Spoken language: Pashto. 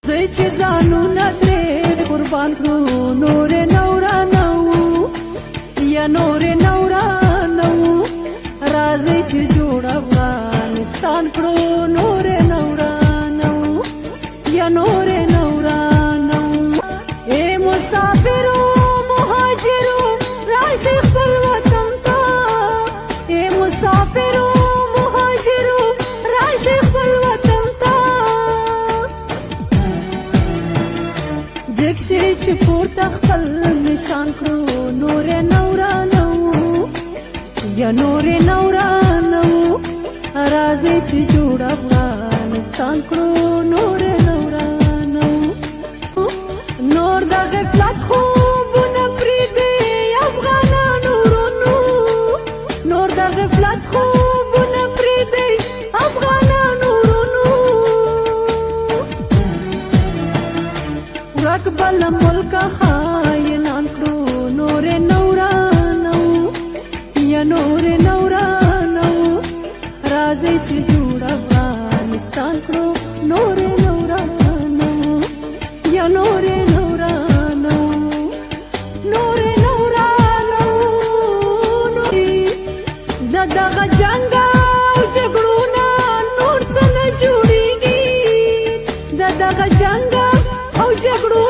زوی چې ځانونه ترې قربان کړو نورې نورانه وو یا نورې نورانه وو راځئ چې جوړ افغانستان کړو نورې نورانه وو یا نورې نورانه وو ای مسافرو مهاجرو راشئ خپل وطن ته ای مسافرو مهاجرو راشئ خپل وطن ته جکسي چې پورته خپل نشان کړو نورې نورانه وو یا نورې نورانه وو راځئ چې جوړ افغانستان کړو نورې نورانه وو نور د غفلت خوبونه پرېږدئ افغانانو ورونو نور د غفلت خوبونه پرېږدئ افغانانو ورونو ورک بل ملک خاینان کړو نورې نورانه وو یا نورې نورانه وو راځئ چې جوړ افغانستان کړو نورې نورانه وو یا نورې نورانه وو نورې نورانه وو د دغه جنګ او جګړو نه نور څه نه جوړېږي د دغه جنګ او جګړو